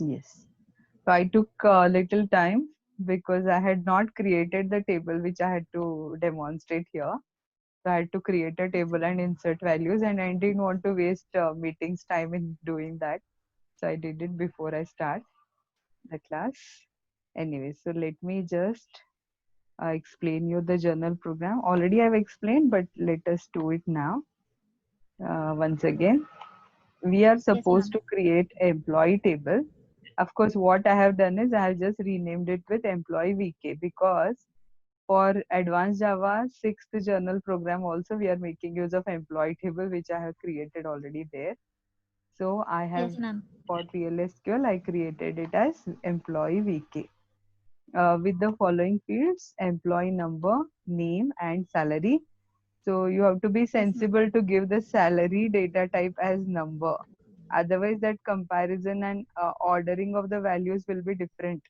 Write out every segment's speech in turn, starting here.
Yes. So I took a little time because I had not created the table which I had to demonstrate here. So I had to create a table and insert values, and I didn't want to waste meetings time in doing that. So I did it before I start the class. Anyway, so let me just explain you the journal program. Already I've explained, but let us do it now. Once again, we are Yes, supposed ma'am. to create employee table. Of course, what I have done is I have just renamed it with employee VK, because for advanced Java 6th journal program also we are making use of employee table, which I have created already there. So I have, Yes, ma'am. for PLSQL, I created it as employee VK with the following fields: employee number, name, and salary. So you have to be Yes, ma'am. sensible to give the salary data type as number. Otherwise, that comparison and ordering of the values will be different.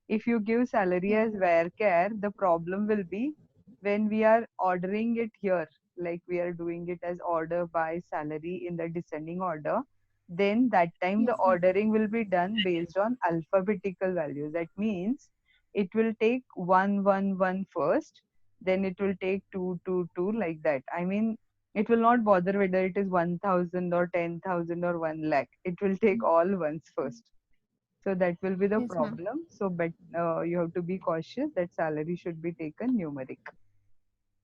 If you give salary Yes, as varchar, the problem will be when we are ordering it here, like we are doing it as order by salary in the descending order, then that time the yes, ma'am. ordering will be done based on alphabetical values. That means it will take 1 1 1 first, then it will take 2 2 2, like that. I mean, it will not bother whether it is 1000 or 10,000 or 1 lakh. It will take all ones first. So that will be the Yes, ma'am. problem. So, but you have to be cautious that salary should be taken numeric.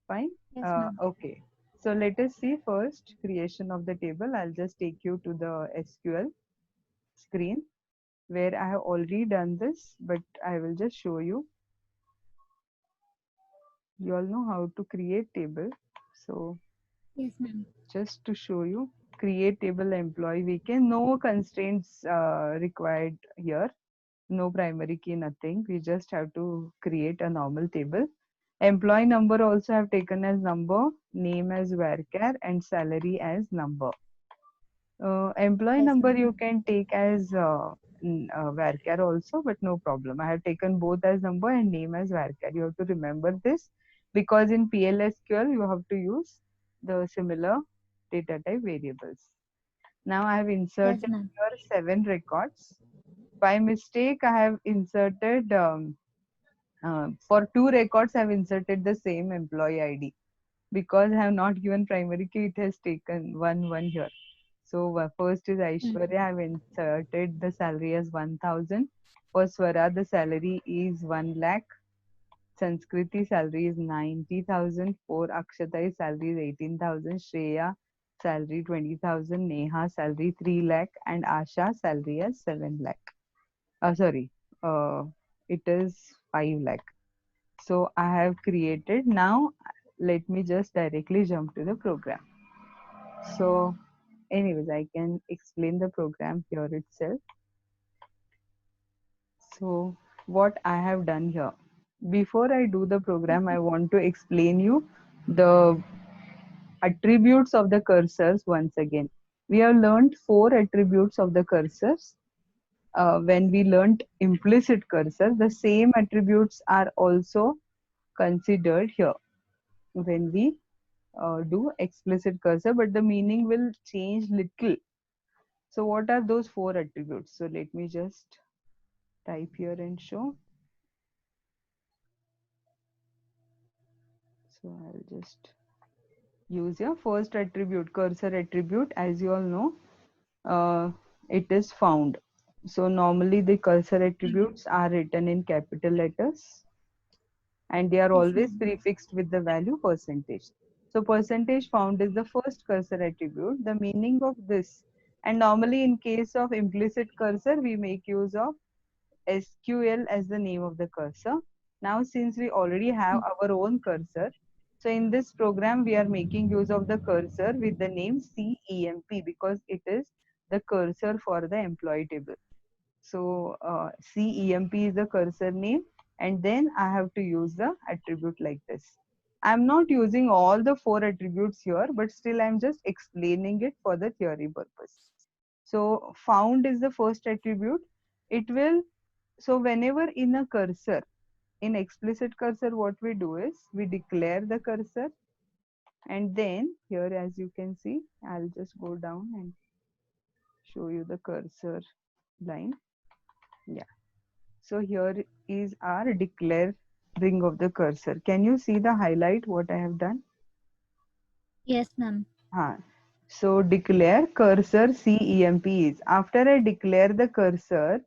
Fine. Yes, ma'am. Okay. So let us see first creation of the table. I'll just take you to the SQL screen where I have already done this, but I will just show you. You all know how to create table. So Yes, ma'am. just to show you, create table employee. We can no constraints required here. No primary key, nothing. We just have to create a normal table. Employee number also have taken as number, name as varchar, and salary as number. Employee Yes, number ma'am. you can take as varchar also, but no problem. I have taken both as number and name as varchar. You have to remember this because in PLSQL you have to use the similar data type variables. Now I have Yes, inserted ma'am. here 7 records. By mistake, I have inserted for 2 records. I have inserted the same employee ID because I have not given primary key. It has taken 1 1 here. So first is Mm. Aishwarya. I have inserted the salary as 1000. For Swara, the salary is 1 lakh. Sanskriti salary is 90,000. For Akshata, salary is 18,000. Shreya salary 20,000. Neha salary 3 lakh, and Asha salary as 7 lakh. Sorry, uh, it is 5 lakh. So I have created. Now let me just directly jump to the program. So anyways, I can explain the program here itself. So what I have done here, before I do the Yes, program, I ma'am. want to explain you the attributes of the cursors once again. We have learned 4 attributes of the cursors. When we learned implicit cursor, the same attributes are also considered here when we do explicit cursor, but the meaning will change little. So what are those 4 attributes? So let me just type here and show. So I'll just use your first attribute, cursor attribute. As you all know, uh, it is found. So normally the cursor attributes are written in capital letters and they are Yes, always ma'am. prefixed with the value percentage. So percentage found is the first cursor attribute. The meaning of this, and normally in case of implicit cursor, we make use of SQL as the name of the cursor. Now, since we already have Mm. our own cursor, so in this program, we are making use of the cursor with the name CEMP because it is the cursor for the employee table. So CEMP is the cursor name, and then I have to use the attribute like this. I'm not using all the 4 attributes here, but still I'm just explaining it for the theory purpose. So found is the first attribute. It will, so whenever in a cursor, in explicit cursor, what we do is we declare the cursor, and then here as you can see, I'll just go down and show you the cursor line. Yeah. So here is our declare ring of the cursor. Can you see the highlight what I have done? Yes, ma'am. So declare cursor CEMP is. After I declare the cursor,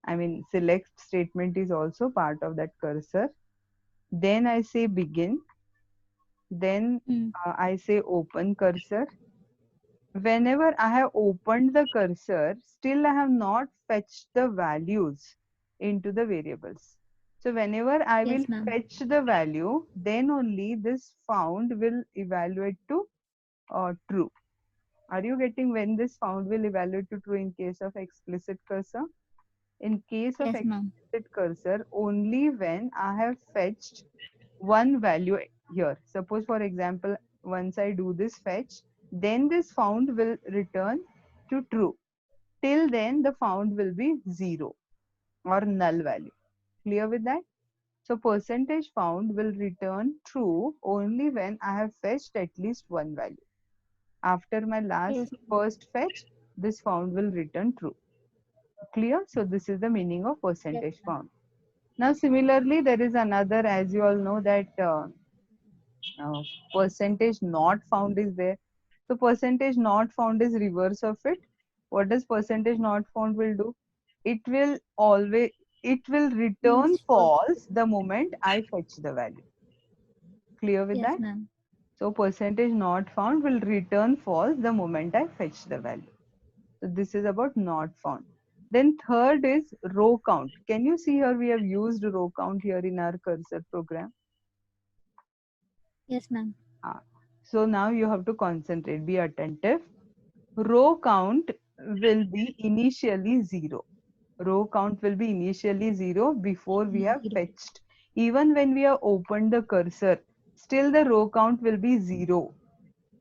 I mean select statement is also part of that cursor. Then I say begin. Then Hmm. I say open cursor. Whenever I have opened the cursor, still I have not fetched the values into the variables. So whenever I will Yes, ma'am. fetch the value, then only this found will evaluate to true. Are you getting when this found will evaluate to true in case of explicit cursor? In case of Yes, ma'am. explicit cursor, only when I have fetched one value here. Suppose for example, once I do this fetch, then this found will return to true. Till then the found will be 0 or null value. Clear with that? So percentage found will return true only when I have fetched at least one value. After my last Yes, ma'am. first fetch, this found will return true. Clear? So this is the meaning of Yes, percentage ma'am. found. Now similarly, there is another, as you all know, that uh, percentage not found is there. So percentage not found is reverse of it. What does percentage not found will do? It will always, it will return Means true. false the moment I fetch the value. Clear with Yes, that? ma'am. So percentage not found will return false the moment I fetch the value. So this is about not found. Then third is row count. Can you see here we have used row count here in our cursor program? Yes, ma'am. Ah, so now you have to concentrate, be attentive. Row count will be initially 0. Row count will be initially 0 before we have Zero. fetched. Even when we have opened the cursor, still the row count will be 0.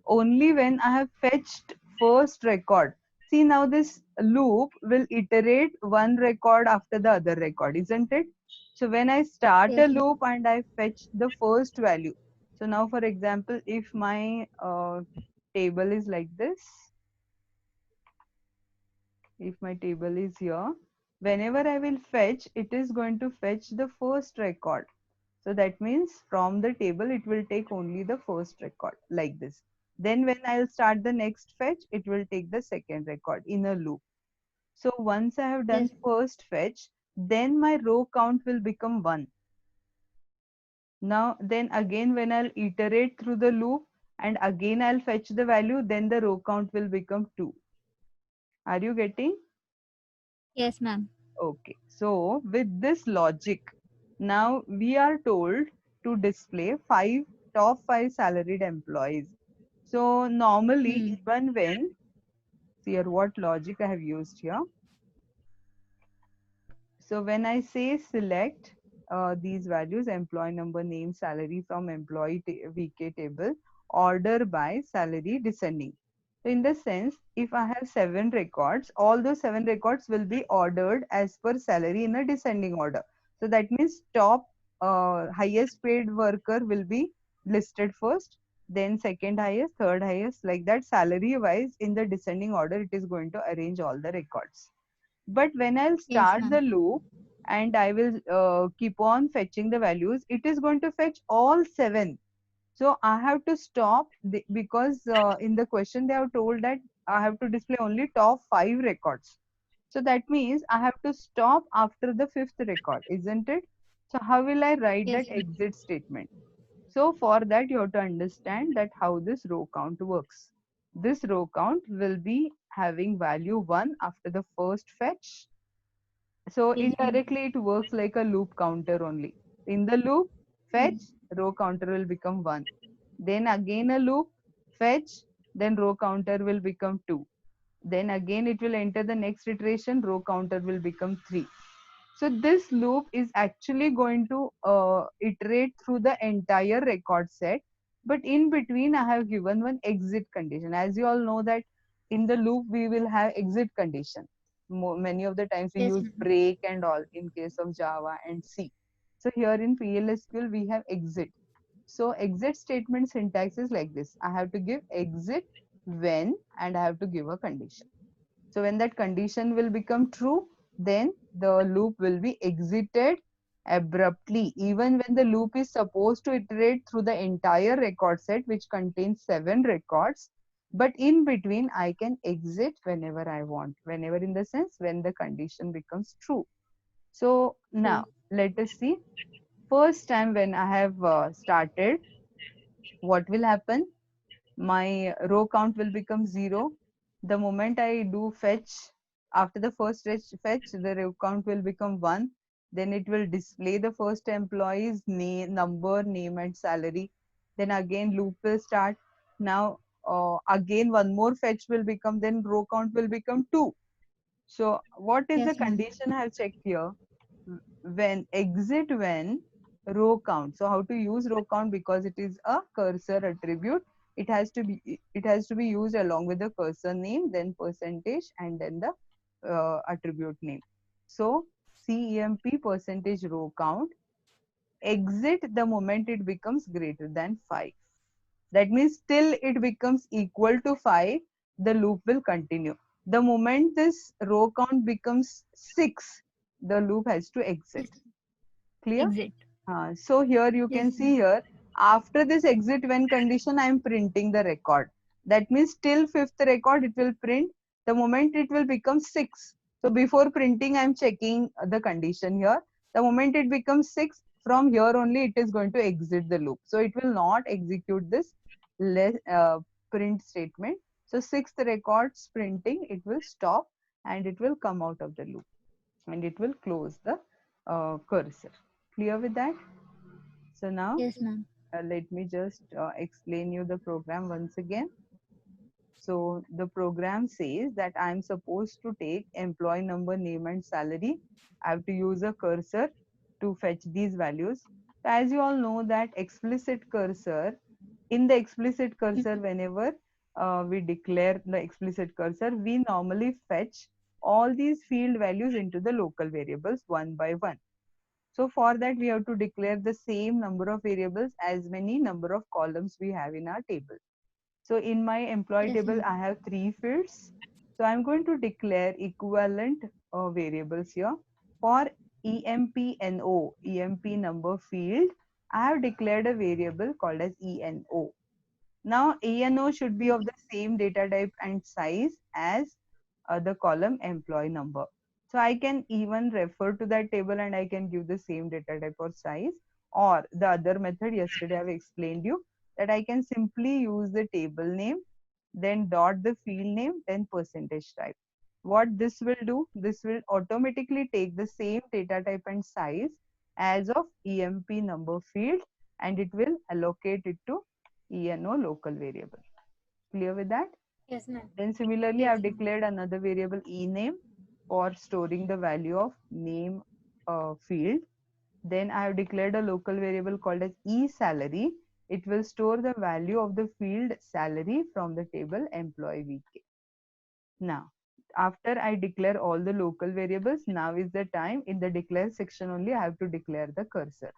Only when I have fetched first record. See, now this loop will iterate one record after the other record, isn't it? So when I start a Yes, ma'am. loop and I fetch the first value. So now for example, if my table is like this, if my table is here, whenever I will fetch, it is going to fetch the first record. So that means from the table, it will take only the first record like this. Then when I'll start the next fetch, it will take the second record in a loop. So once I have done Yes, first fetch, then my row count will become 1. Now, then again, when I'll iterate through the loop and again I'll fetch the value, then the row count will become 2. Are you getting? yes, ma'am. Okay, so with this logic, now we are told to display top five salaried employees. So normally, Hmm. even when, see here what logic I have used here. So when I say select these values, employee number, name, salary from employee VK table, order by salary descending. So in the sense, if I have 7 records, all those 7 records will be ordered as per salary in a descending order. So that means top highest paid worker will be listed first, then second highest, third highest, like that salary wise in the descending order, it is going to arrange all the records. But when I'll Yes, start the ma'am. loop and I will keep on fetching the values, it is going to fetch all 7. So I have to stop because in the question they have told that I have to display only top 5 records. So that means I have to stop after the fifth record, isn't it? So how will I write that Yes, ma'am. exit statement? So for that you have to understand that how this row count works. This row count will be having value 1 after the first fetch. So Yes, ma'am. indirectly it works like a loop counter only. In the loop, Hmm. fetch, row counter will become 1. Then again a loop, fetch, then row counter will become 2. Then again it will enter the next iteration, row counter will become 3. So this loop is actually going to iterate through the entire record set. But in between, I have given one exit condition. As you all know that in the loop, we will have exit condition. Many of the times we Yes, use ma'am. break and all in case of Java and C. So here in PLSQL, we have exit. So exit statement syntax is like this. I have to give exit when and I have to give a condition. So when that condition will become true, then the loop will be exited abruptly, even when the loop is supposed to iterate through the entire record set, which contains 7 records. But in between, I can exit whenever I want. Whenever, in the sense, when the condition becomes true. So now let us see. First time when I have started, what will happen? My row count will become 0. The moment I do fetch, after the first fetch, the row count will become 1. Then it will display the first employee's name, number, name, and salary. Then again loop will start. Now again one more fetch will become, then row count will become 2. So what is the Yes, ma'am. condition I have checked here? When exit when row count. So how to use row count? Because it is a cursor attribute, it has to be used along with the cursor name, then percentage, and then the attribute name. So CEMP percentage row count exit the moment it becomes greater than 5. That means till it becomes equal to 5, the loop will continue. The moment this row count becomes 6, the loop has to exit. Yes. Clear? Exit. So here you Yes, can ma'am. see here, after this exit when condition, I am printing the record. That means till 5th record it will print. The moment it will become 6. So before printing, I am checking the condition here. The moment it becomes 6, from here only it is going to exit the loop. So it will not execute this print statement. So 6th record's printing, it will stop and it will come out of the loop and it will close the cursor. Clear with that? So now Yes, ma'am. let me just explain you the program once again. So the program says that I'm supposed to take employee number, name, and salary. I have to use a cursor to fetch these values. So as you all know that explicit cursor, in the explicit cursor, whenever we declare the explicit cursor, we normally fetch all these field values into the local variables one by one. So for that, we have to declare the same number of variables as many number of columns we have in our table. So in my employee Yes, table, ma'am. I have 3 fields. So I'm going to declare equivalent variables here. For EMP number field, I have declared a variable called as ENO. Now ENO should be of the same data type and size as the column employee number. So I can even refer to that table and I can give the same data type or size, or the other method yesterday I've explained you, that I can simply use the table name, then dot the field name, then percentage type. What this will do, this will automatically take the same data type and size as of EMP number field and it will allocate it to ENO local variable. Clear with that? Yes, ma'am. Then similarly, Yes, I've ma'am. declared another variable ename for storing the value of name field. Then I have declared a local variable called as eSalary. It will store the value of the field salary from the table employee VK. Now, after I declare all the local variables, now is the time in the declare section only I have to declare the cursor.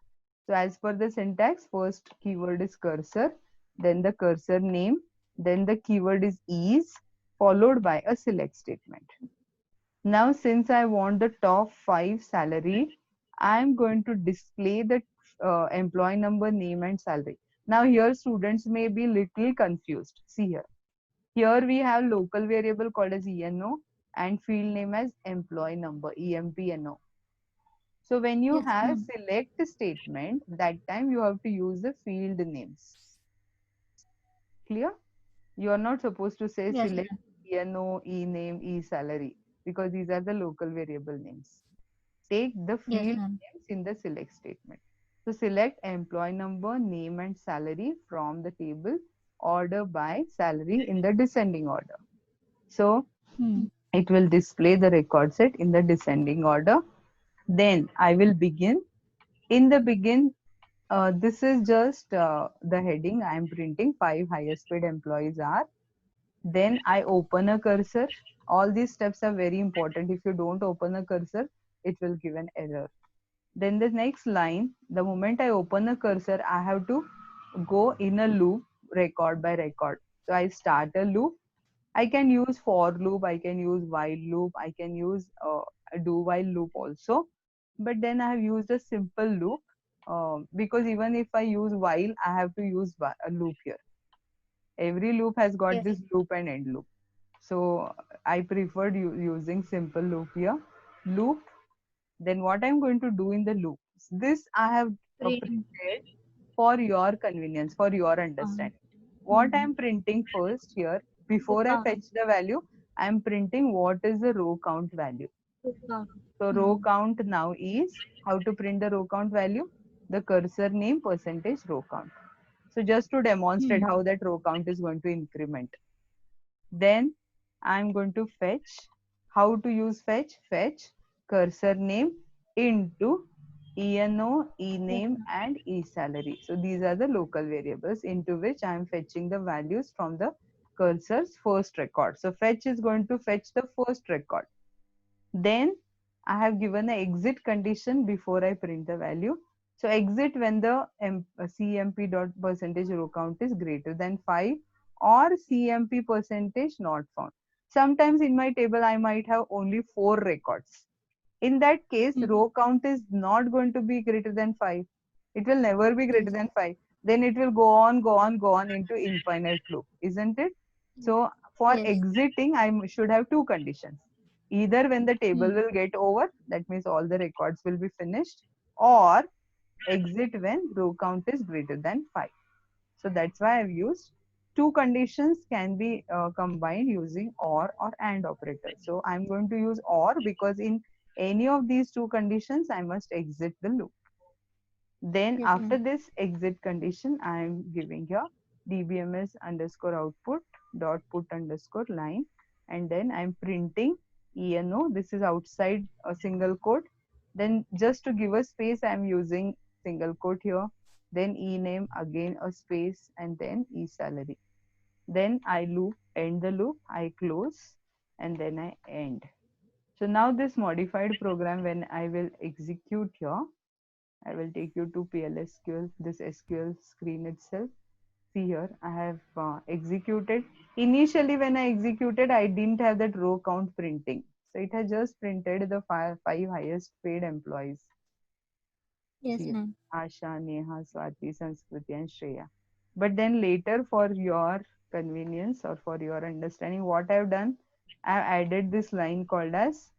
So as per the syntax, first keyword is cursor, then the cursor name, then the keyword is, followed by a select statement. Now, since I want the top 5 salary, I'm going to display the employee number, name, and salary. Now, here students may be little confused. See here. Here we have local variable called as ENO and field name as employee number, EMPNO. So when you Yes, have ma'am. select statement, that time you have to use the field names. Clear? You are not supposed to say Yes, select ma'am. ENO, E-name, E-salary because these are the local variable names. Take the Yes, field ma'am. names in the select statement. So select employee number, name and salary from the table, order by salary in the descending order. So Hmm. it will display the record set in the descending order. Then I will begin. In the begin, this is just the heading I am printing. 5 highest paid employees are. Then I open a cursor. All these steps are very important. If you don't open a cursor, it will give an error. Then the next line, the moment I open a cursor, I have to go in a loop, record by record. So I start a loop. I can use for loop, I can use while loop, I can use do while loop also, but then I have used a simple loop, because even if I use while, I have to use a loop here. Every loop has got Yes. this loop and end loop. So I preferred using simple loop here. Loop. Then what I'm going to do in the loop? This I have Print printed for your convenience, for your count. understanding. What Mm-hmm. I'm printing first here, Row before I count. fetch the value, I'm printing what is the row count value. Row count. So row Mm. count now is, how to print the row count value? The cursor name percentage row count. So just to demonstrate Mm. how that row count is going to increment. Then I'm going to fetch. How to use fetch? Fetch cursor name into ENO, Yes, ename, ma'am. and eSalary. So these are the local variables into which I am fetching the values from the cursor's first record. So fetch is going to fetch the first record. Then I have given an exit condition before I print the value. So exit when the CMP dot percentage row count is greater than 5, or CMP percentage not found. Sometimes in my table I might have only 4 records. In that case, Mm. row count is not going to be greater than 5. It will never be greater Yes. than 5. Then it will go on, go on, go on into infinite loop, isn't it? So for Yes. exiting, I should have two conditions. Either when the table Mm. will get over, that means all the records will be finished, or exit when row count is greater than 5. So that's why I've used two conditions can be combined using or and operator. So I'm going to use or because in any of these two conditions, I must exit the loop. Then Yes, after ma'am. this exit condition, I am giving here dbms underscore output dot put underscore line, and then I'm printing eno. This is outside a single quote. Then just to give a space, I'm using single quote here. Then ename, again a space, and then eSalary. Then I loop, end the loop, I close, and then I end. So now this modified program, when I will execute here, I will take you to PLSQL, this SQL screen itself. See here, I have executed. Initially, when I executed, I didn't have that row count printing. So it has just printed the five highest paid employees. Yes, See, ma'am. Asha, Neha, Swati, Sanskriti, and Shreya. But then later, for your convenience or for your understanding, what I've done, I've added this line called as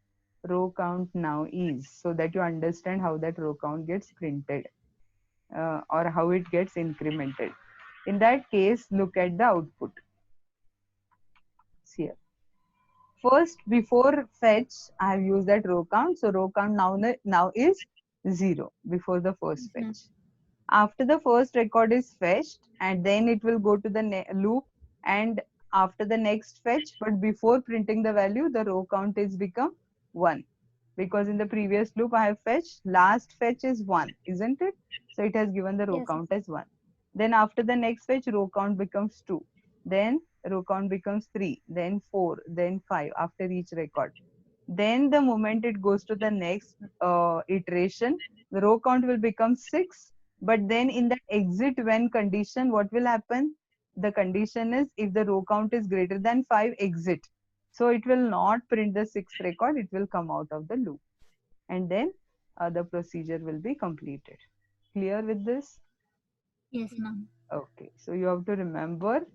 row count now is, so that you understand how that row count gets printed, or how it gets incremented. In that case, look at the output. See here. First, before fetch, I have used that row count. So row count now is 0 before the Yes, first ma'am. fetch. After the first record is fetched, and then it will go to the loop, and after the next fetch, but before printing the value, the row count is become 1, because in the previous loop I have fetched, last fetch is 1, isn't it? So it has given the row Yes, ma'am. count as 1. Then after the next fetch, row count becomes 2, then row count becomes 3, then 4, then 5 after each record. Then the moment it goes to the next iteration, the row count will become 6. But then in the exit when condition, what will happen? The condition is if the row count is greater than 5, exit. So it will not print the sixth record, it will come out of the loop. And then the procedure will be completed. Clear with this? Yes, ma'am. Okay, so you have to remember,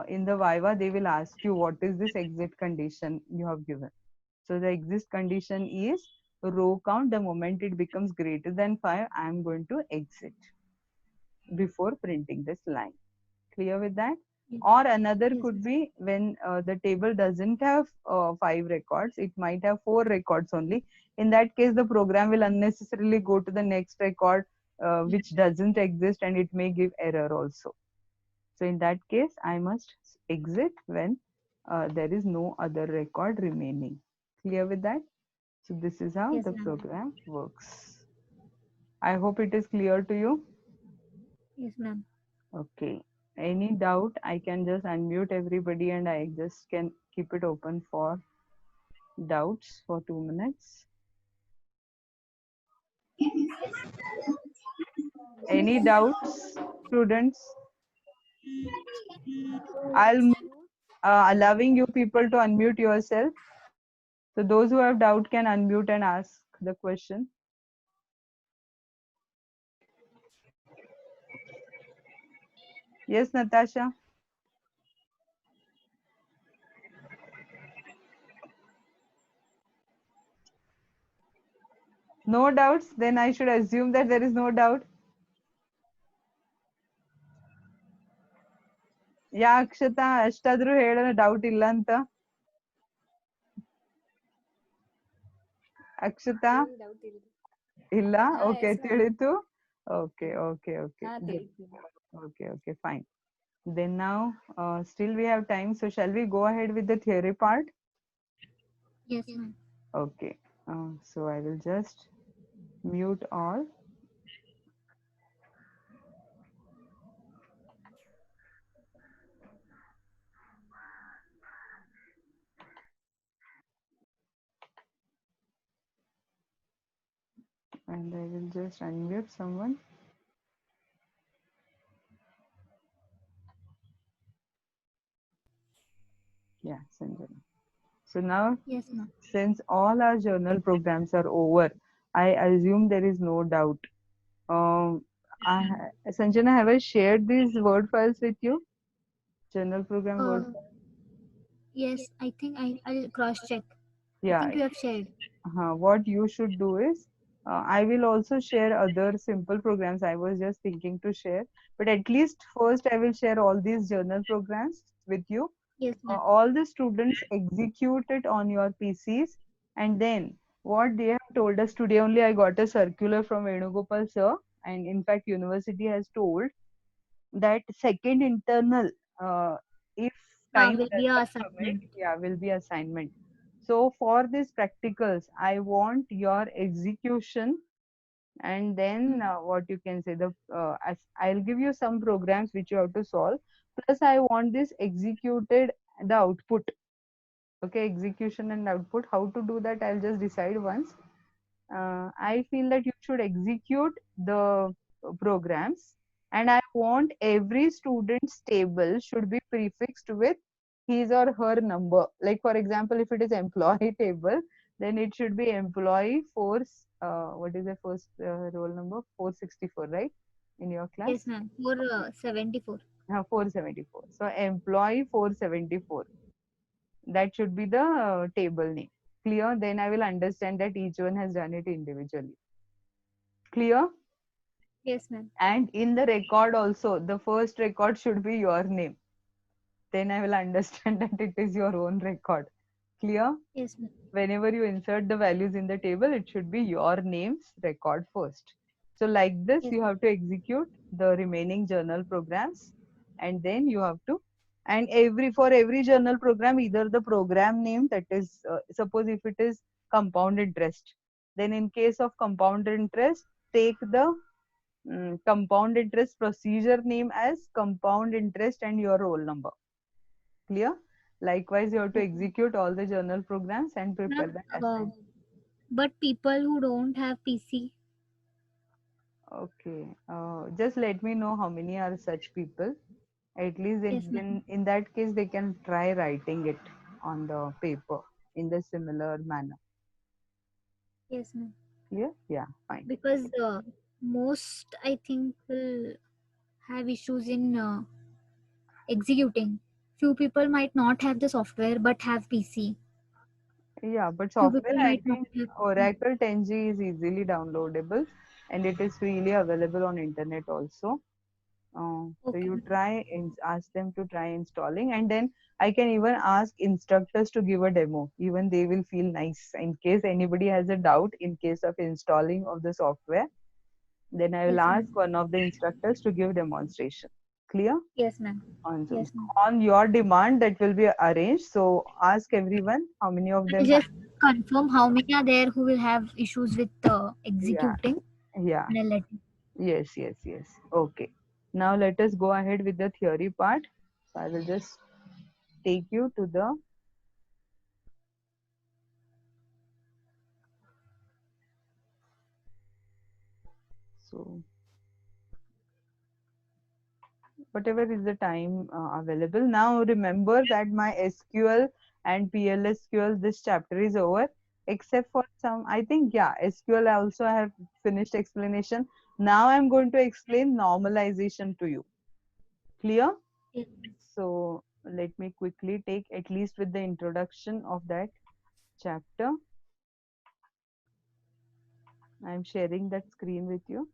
in the Viva, they will ask you what is this exit condition you have given. So the exit condition is row count. The moment it becomes greater than 5, I am going to exit before printing this line. Clear with that? Yes, Or another yes, could be when the table doesn't have 5 records, it might have 4 records only. In that case, the program will unnecessarily go to the next record, which doesn't exist, and it may give error also. So in that case, I must exit when there is no other record remaining. Clear with that? So this is how yes, the ma'am. program works. I hope it is clear to you. Yes, ma'am. Okay. Any doubt, I can just unmute everybody and I just can keep it open for doubts for 2 minutes. Any doubts, students? I'll allowing you people to unmute yourself. So those who have doubt can unmute and ask the question. Yes, Natasha? No doubts? Then I should assume that there is no doubt. ಯಾ ಅಕ್ಷತಾ ಅಷ್ಟಾದ್ರೂ ಹೇಳೋಣ doubt ಇಲ್ಲ ಅಂತ. ಅಕ್ಷತಾ ಇಲ್ಲ, okay ತಿಳಿತು. Okay, okay, okay. Okay, okay, fine. Then now, still we have time, so shall we go ahead with the theory part? Yes, ma'am. Okay, so I will just mute all. And I will just unmute someone. Yeah, Sanjana. So now, Yes, ma'am. since all our journal programs are over, I assume there is no doubt. Sanjana, have I shared these word files with you? Journal program word. Yes, I think I'll cross check. I Yeah. think you have shared. What you should do is, I will also share other simple programs I was just thinking to share. But at least first, I will share all these journal programs with you. Yes, ma'am. All the students execute it on your PCs, and then what they have told us today only, I got a circular from Venugopal sir, and in fact, university has told that second internal, if time Will be a doesn't permit, assignment. yeah, will be assignment. So for these practicals, I want your execution, and then what you can say, I'll give you some programs which you have to solve. Plus, I want this executed, the output. Okay, execution and output. How to do that? I'll just decide once. I feel that you should execute the programs, and I want every student's table should be prefixed with his or her number. Like for example, if it is employee table, then it should be employee force. What is the first roll number? 464, right? In your class? Yes, ma'am. For 74. 474. So employee 474. That should be the table name. Clear? Then I will understand that each one has done it individually. Clear? Yes, ma'am. And in the record also, the first record should be your name. Then I will understand that it is your own record. Clear? Yes, ma'am. Whenever you insert the values in the table, it should be your name's record first. So like this, Yes, you have to execute the remaining journal programs, and then you have to, and for every journal program, either the program name, that is, suppose if it is compound interest, then in case of compound interest, take the compound interest procedure name as compound interest and your roll number. Clear? Likewise, you have to yes. execute all the journal programs and prepare Ma'am, the assignment. but people who don't have PC. Okay. Just let me know how many are such people. At least Yes, ma'am. in that case, they can try writing it on the paper in the similar manner. Yes, ma'am. Clear? Yeah, fine. Because most I think will have issues in executing. Few people might not have the software but have PC. Yeah, but Few software, people I might not think have PC. Oracle 10G is easily downloadable, and it is freely available on internet also. So Okay. you ask them to try installing, and then I can even ask instructors to give a demo. Even they will feel nice in case anybody has a doubt in case of installing of the software. Then I will Yes, ask ma'am. one of the instructors to give demonstration. Clear? Yes, ma'am. On Zoom. Yes, ma'am. On your demand, that will be arranged. So ask everyone how many of I'll them have. just confirm how many are there who will have issues with Yeah, executing, yeah. and I'll let you. Yes, yes, yes. Okay. Now let us go ahead with the theory part. So I will just take you to the, so whatever is the time available. Now remember that my SQL and PLSQL, this chapter is over. Except for some, I think, yeah, SQL also I have finished explanation. Now I'm going to explain normalization to you. Clear? Yes. So let me quickly take at least with the introduction of that chapter. I'm sharing that screen with you.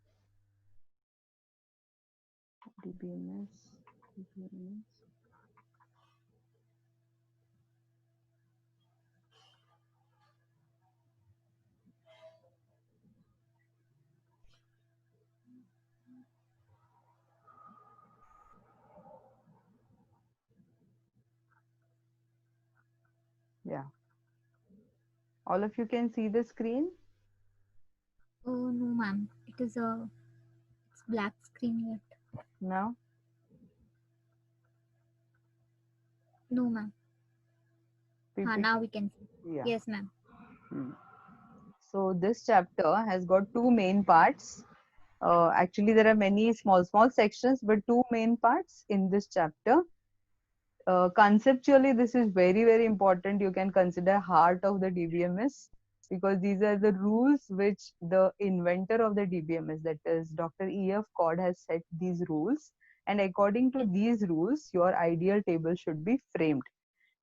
DBMS, DBMS. Yeah. All of you can see the screen Oh no, ma'am. It's black screen yet. now. No, ma'am. PPT. Now we can see. Yeah. Yes, ma'am. Hmm. So this chapter has got two main parts. Actually, there are many small sections, but two main parts in this chapter. Conceptually, this is very important. You can consider heart of the DBMS because these are the rules which the inventor of the DBMS, that is Dr. E.F. Codd, has set these rules. And according to Yes. these rules, your ideal table should be framed.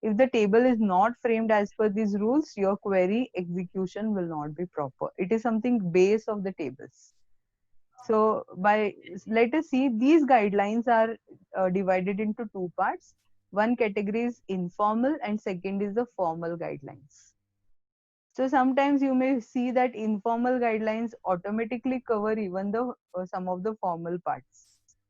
If the table is not framed as per these rules, your query execution will not be proper. It is something base of the tables. So let us see, these guidelines are divided into two parts. One category is informal and second is the formal guidelines. So sometimes you may see that informal guidelines automatically cover even the some of the formal parts.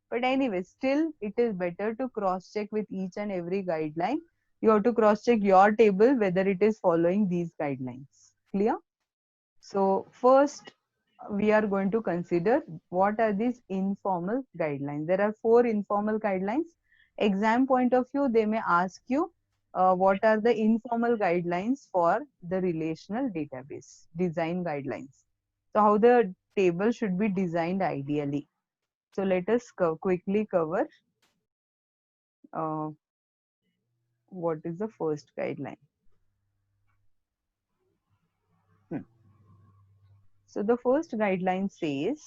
But anyway, still it is better to cross check with each and every guideline. You have to cross check your table whether it is following these guidelines. Clear? So first we are going to consider what are these informal guidelines. There are four informal guidelines. Exam point of view, they may ask you what are the informal guidelines for the relational database design guidelines. So how the table should be designed ideally. So let us quickly cover uh, what is the first guideline. Hmm. So the first guideline says,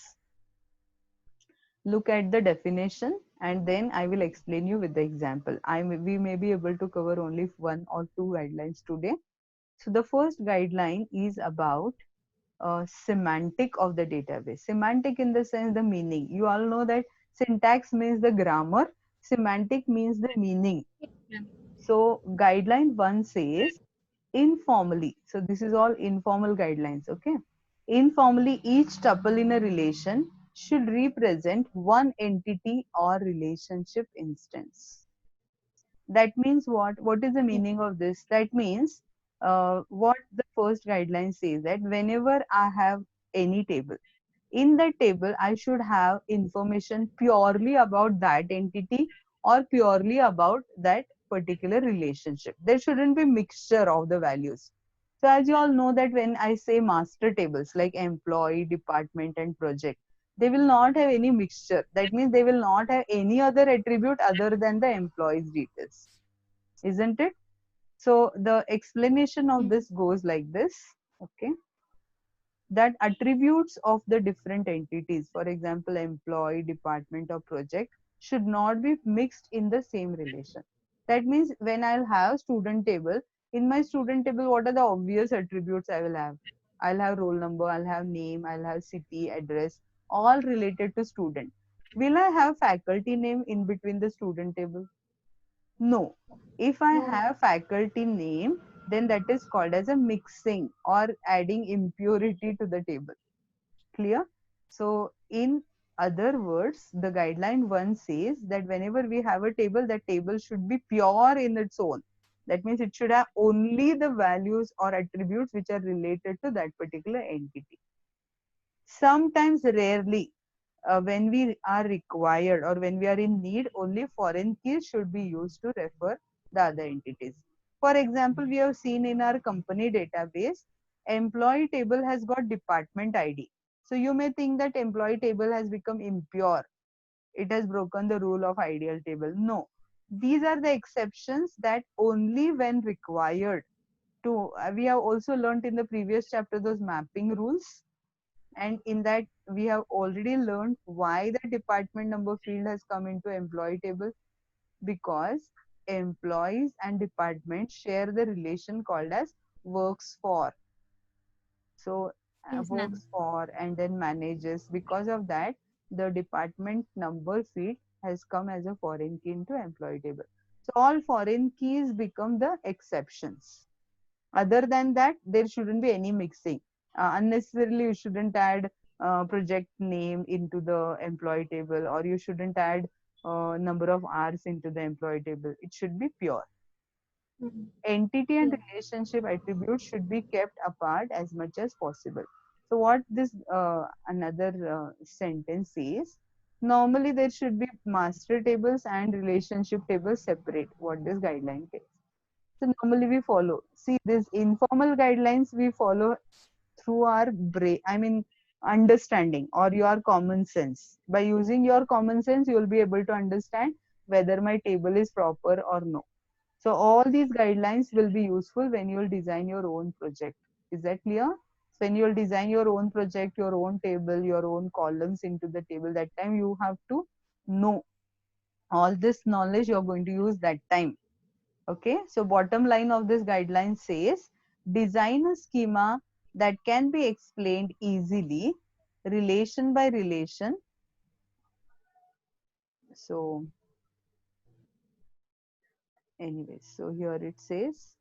look at the definition and then I will explain you with the example. We may be able to cover only one or two guidelines today. So the first guideline is about semantic of the database. Semantic in the sense the meaning. You all know that syntax means the grammar, semantic means the meaning. Yes, ma'am. So guideline 1 says informally. So this is all informal guidelines, okay? Informally, each tuple in a relation should represent one entity or relationship instance. That means what? What is the Yes. meaning of this? That means what the first guideline says, that whenever I have any table, in that table I should have information purely about that entity or purely about that particular relationship. There shouldn't be mixture of the values. So as you all know that when I say master tables like employee, department and project, they will not have any mixture. That means they will not have any other attribute other than the employee's details, isn't it? So the explanation of Yes. this goes like this, okay? That attributes of the different entities, for example, employee, department, or project, should not be mixed in the same relation. That means when I'll have student table, in my student table, what are the obvious attributes I will have? I'll have roll number, I'll have name, I'll have city, address, all related to student. Will I have faculty name in between the student table? No. If I No. have faculty name, then that is called as a mixing or adding impurity to the table. Clear? So in other words, the guideline 1 says that whenever we have a table, that table should be pure in its own. That means it should have only the values or attributes which are related to that particular entity. Sometimes, rarely, when we are required or when we are in need, only foreign keys should be used to refer the other entities. For example, we have seen in our company database, employee table has got department ID. So you may think that employee table has become impure. It has broken the rule of ideal table. No. these are the exceptions that only when required to, we have also learned in the previous chapter those mapping rules, and in that we have already learned why the department number field has come into employee table, because employees and departments share the relation called as works for. So Yes, ma'am. works for and then manages. Because of that, the department number field has come as a foreign key into employee table. So all foreign keys become the exceptions. Other than that, there shouldn't be any mixing. Unnecessarily, you shouldn't add project name into the employee table, or you shouldn't add number of hours into the employee table. It should be pure. Mhm. Entity and Yeah. relationship attributes should be kept apart as much as possible. So what this another sentence says, normally there should be master tables and relationship tables separate. What this guideline says. So normally we follow. See, these informal guidelines we follow through our brain, I mean understanding or your common sense. By using your common sense, you will be able to understand whether my table is proper or no. So all these guidelines will be useful when you will design your own project. Is that clear? So when you will design your own project, your own table, your own columns into the table, that time you have to know all this knowledge you're going to use that time. Okay, so bottom line of this guideline says, design a schema that can be explained easily, relation by relation. So anyways, so here it says,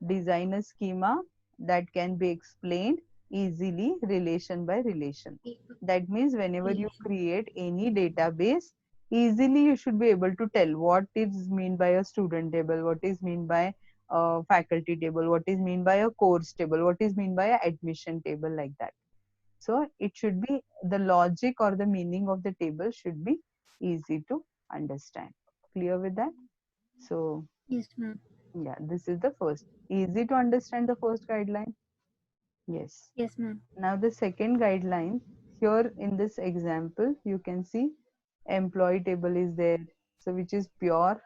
design a schema that can be explained easily, relation by relation. That means whenever you Relation. create any database, easily you should be able to tell what is mean by a student table, what is mean by a faculty table, what is mean by a course table, what is mean by a admission table, like that. So it should be the logic or the meaning of the table should be easy to understand. Clear with that? So Yes, ma'am. yeah, this is the first. Easy to understand the first guideline? Yes. Yes, ma'am. Now the second guideline, here in this example, you can see employee table is there. So which is pure.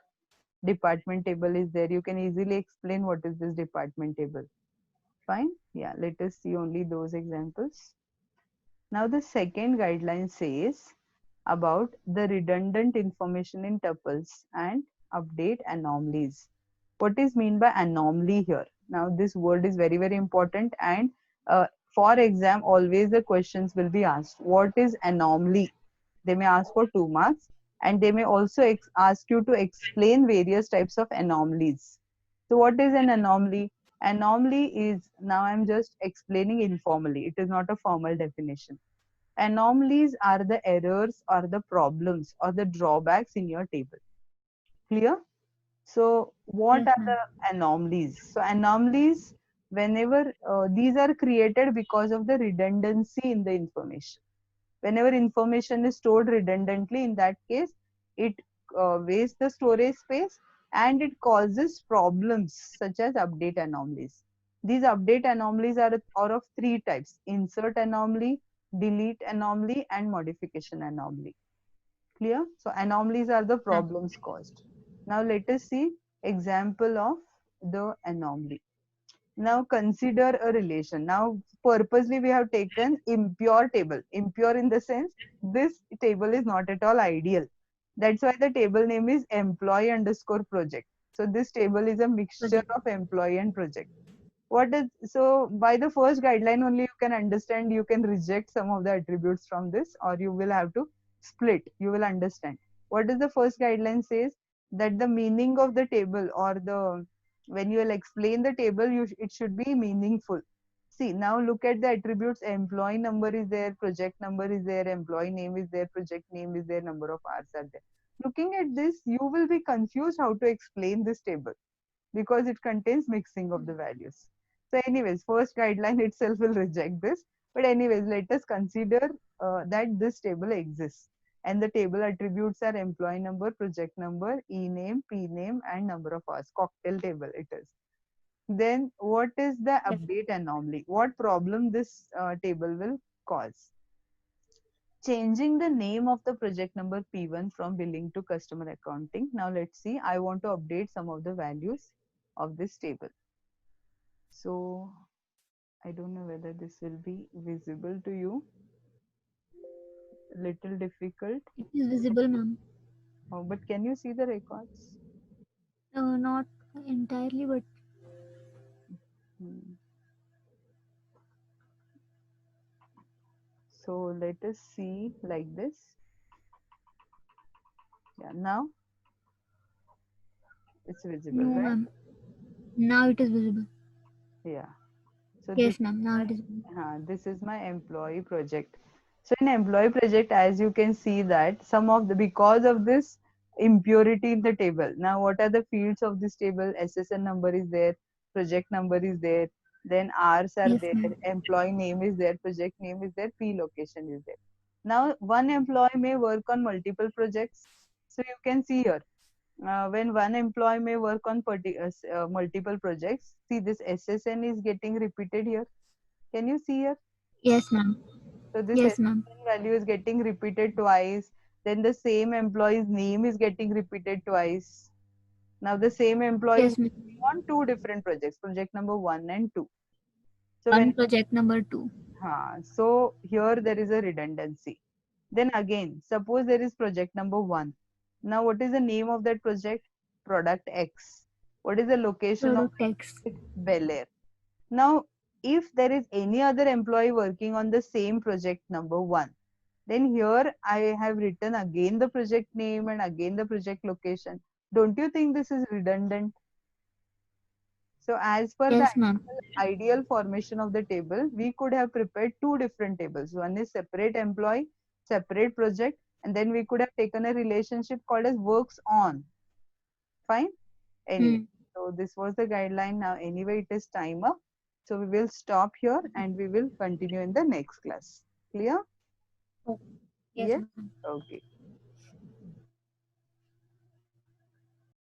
Department table is there. You can easily explain what is this department table. Fine. Yeah, let us see only those examples. Now the second guideline says about the redundant information in tuples and update anomalies. What is mean by anomaly here? Now this word is very very important, and for exam always the questions will be asked. What is anomaly? They may ask for 2 marks, and they may also ask you to explain various types of anomalies. So what is an anomaly? Anomaly is, now I'm just explaining informally. It is not a formal definition. Anomalies are the errors or the problems or the drawbacks in your table. Clear? So what Yes, are ma'am. the anomalies? So anomalies, whenever these are created because of the redundancy in the information. Whenever information is stored redundantly, in that case, it wastes the storage space and it causes problems such as update anomalies. These update anomalies are of three types: insert anomaly, delete anomaly, and modification anomaly. Clear? So anomalies are the Yes, ma'am. problems caused. Now let us see example of the anomaly. Now consider a relation. Now purposely we have taken impure table. Impure in the sense this table is not at all ideal. That's why the table name is employee underscore project. So this table is a mixture Project. of employee and project. What is, so by the first guideline only you can understand, you can reject some of the attributes from this, or you will have to split. You will understand. What is the first guideline says, that the meaning of the table, or the, when you will explain the table, it should be meaningful. See, now look at the attributes. Employee number is there, project number is there, employee name is there, project name is there, number of hours are there. Looking at this, you will be confused how to explain this table, because it contains mixing of the values. So anyways, first guideline itself will reject this. But anyways, let us consider that this table exists. And the table attributes are employee number, project number, e-name, p-name, and number of hours. Cocktail table it is. Then what is the Yes. update anomaly? What problem this table will cause? changing the name of the project number P1 from billing to customer accounting. Now let's see, I want to update some of the values of this table. So I don't know whether this will be visible to you. Little difficult. It is visible, ma'am. Oh, but can you see the records? Not entirely, but Hmm. So let us see like this. Yeah, now it's visible, no, right? ma'am. Now it is visible. Yeah. So Yes, ma'am. Now it is visible. this is my employee project. So in employee project, as you can see that some of the, because of this impurity in the table. Now what are the fields of this table? SSN number is there, project number is there, then hours are Yes, there, ma'am. employee name is there, project name is there, P location is there. Now one employee may work on multiple projects. So you can see here, when one employee may work on multiple projects, see this SSN is getting repeated here. Can you see here? Yes, ma'am. So this Yes, ma'am. SSN value is getting repeated twice. Then the same employee's name is getting repeated twice. Now the same employee is Yes, ma'am. working on two different projects, project number 1 and 2. So One when project number 2. so here there is a redundancy. Then again, suppose there is project number 1. Now what is the name of that project? Product X. What is the location of Product X. it? Bel Air. Now, if there is any other employee working on the same project number 1, then here I have written again the project name and again the project location. Don't you think this is redundant? So as per the Yes, ma'am. ideal formation of the table, we could have prepared two different tables. One is separate employee, separate project, and then we could have taken a relationship called as works on. Fine? Anyway, Hmm. so this was the guideline. Now, anyway, it is time up. So we will stop here and we will continue in the next class. Clear? Oh, yes, Yes? ma'am. Okay.